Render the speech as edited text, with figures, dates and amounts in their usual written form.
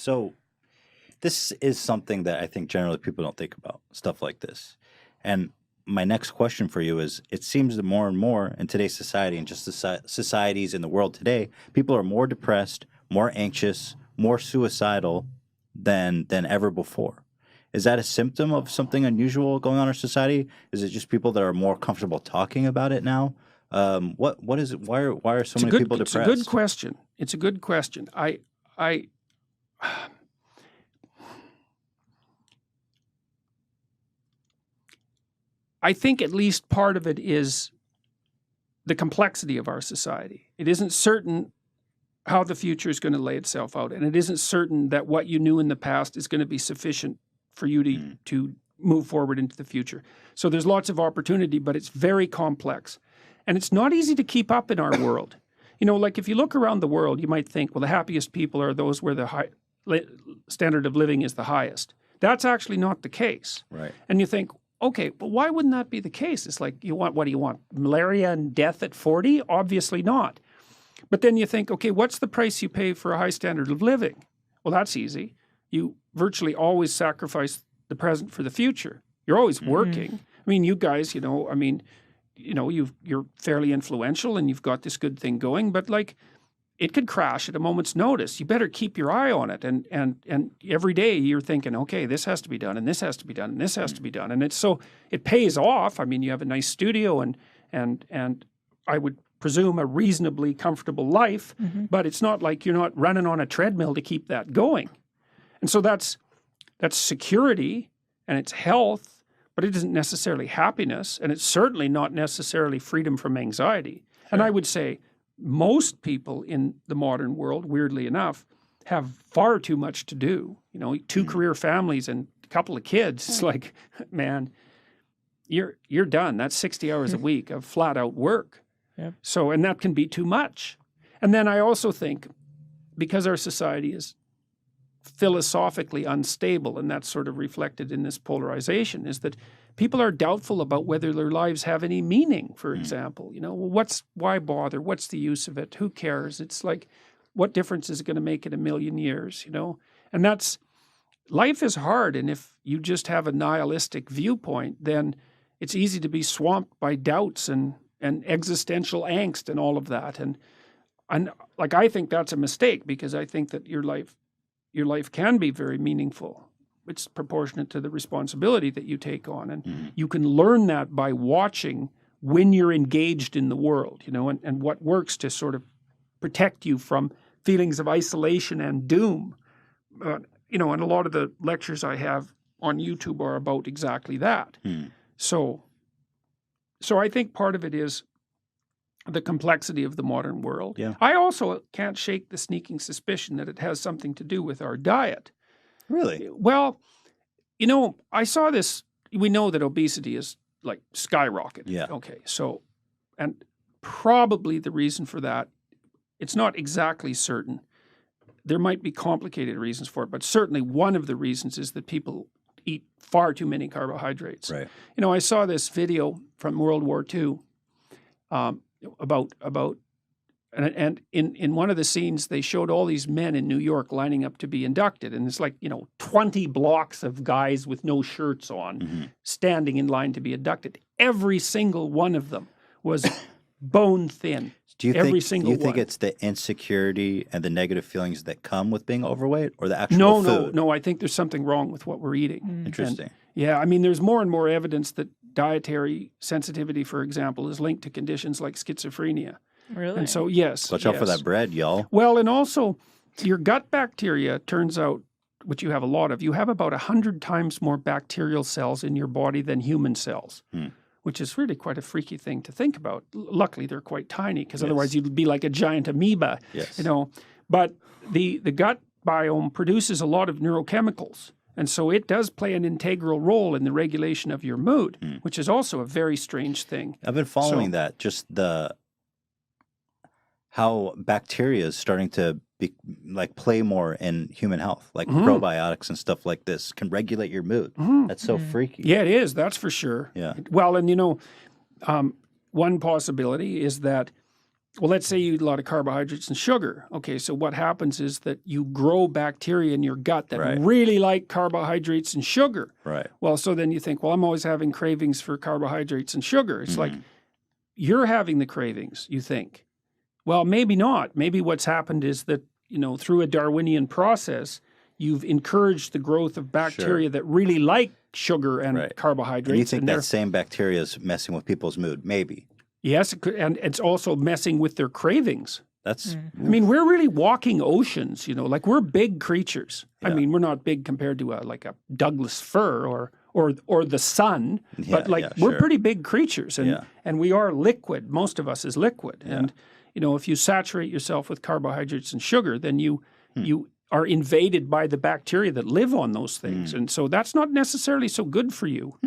So this is something that I think generally people don't think about, stuff like this. And my next question for you is, it seems that more and more in today's society and just the societies in the world today, people are more depressed, more anxious, more suicidal than ever before. Is that a symptom of something unusual going on in our society? Is it just people that are more comfortable talking about it now? What is it? Why are so many people depressed? It's a good question. It's a good question. I think at least part of it is the complexity of our society. It isn't certain how the future is going to lay itself out, and it isn't certain that what you knew in the past is going to be sufficient for you to move forward into the future. So there's lots of opportunity, but it's very complex. And it's not easy to keep up in our world. You know, like if you look around the world, you might think, well, the happiest people are those where the standard of living is the highest. That's actually not the case. Right. And you think, okay, well, why wouldn't that be the case? It's like, what do you want? Malaria and death at 40? Obviously not. But then you think, okay, what's the price you pay for a high standard of living? Well, that's easy. You virtually always sacrifice the present for the future. You're always working. I mean, you guys, you're fairly influential and you've got this good thing going, but like it could crash at a moment's notice. You better keep your eye on it. And every day you're thinking, okay, this has to be done and this has to be done and this has to be done. And it pays off. I mean, you have a nice studio and I would presume a reasonably comfortable life, but it's not like you're not running on a treadmill to keep that going. And so that's security and it's health, but it isn't necessarily happiness, and it's certainly not necessarily freedom from anxiety. Sure. And I would say most people in the modern world, weirdly enough, have far too much to do. You know, 2 career families and a couple of kids. It's like, man, you're done. That's 60 hours a week of flat out work. Yep. So, and that can be too much. And then I also think, because our society is philosophically unstable, and that's sort of reflected in this polarization, is that people are doubtful about whether their lives have any meaning, for example. You know, well, why bother? What's the use of it? Who cares? It's like, what difference is it going to make in a million years, you know? And life is hard, and if you just have a nihilistic viewpoint, then it's easy to be swamped by doubts and existential angst and all of that. And like, I think that's a mistake, because I think that your life can be very meaningful. It's proportionate to the responsibility that you take on. And you can learn that by watching when you're engaged in the world, you know, and what works to sort of protect you from feelings of isolation and doom. You know, and a lot of the lectures I have on YouTube are about exactly that. So I think part of it is the complexity of the modern world. Yeah. I also can't shake the sneaking suspicion that it has something to do with our diet. Really? Well, you know, I saw this. We know that obesity is like skyrocketing. Yeah. Okay. So, and probably the reason for that, it's not exactly certain. There might be complicated reasons for it, but certainly one of the reasons is that people eat far too many carbohydrates. Right. You know, I saw this video from World War II about and in one of the scenes they showed all these men in New York lining up to be inducted, and it's like, you know, 20 blocks of guys with no shirts on standing in line to be inducted. Every single one of them was bone thin. Do you think it's the insecurity and the negative feelings that come with being overweight, or the actual food? No, I think there's something wrong with what we're eating. Interesting. Yeah, I mean, there's more and more evidence that dietary sensitivity, for example, is linked to conditions like schizophrenia. Really? And so, yes. Watch out for that bread, y'all. Well, and also, your gut bacteria, turns out, which you have a lot of, you have about 100 times more bacterial cells in your body than human cells, which is really quite a freaky thing to think about. Luckily, they're quite tiny, because otherwise you'd be like a giant amoeba, you know. But the gut biome produces a lot of neurochemicals. And so it does play an integral role in the regulation of your mood, which is also a very strange thing. I've been following that, just how bacteria is starting to play more in human health, like probiotics and stuff like this can regulate your mood. That's so freaky. Yeah, it is. That's for sure. Yeah. Well, and you know, one possibility is that Well, let's say you eat a lot of carbohydrates and sugar. Okay, so what happens is that you grow bacteria in your gut that Right. really like carbohydrates and sugar. Right. Well, so then you think, well, I'm always having cravings for carbohydrates and sugar. It's like you're having the cravings, you think. Well, maybe not. Maybe what's happened is that, through a Darwinian process, you've encouraged the growth of bacteria that really like sugar and carbohydrates. And you think that same bacteria is messing with people's mood? Maybe. Yes, and it's also messing with their cravings. That's. I mean, we're really walking oceans, like we're big creatures. Yeah. I mean, we're not big compared to like a Douglas fir or the sun, but we're pretty big creatures, and we are liquid. Most of us is liquid, and if you saturate yourself with carbohydrates and sugar, then you are invaded by the bacteria that live on those things, and so that's not necessarily so good for you.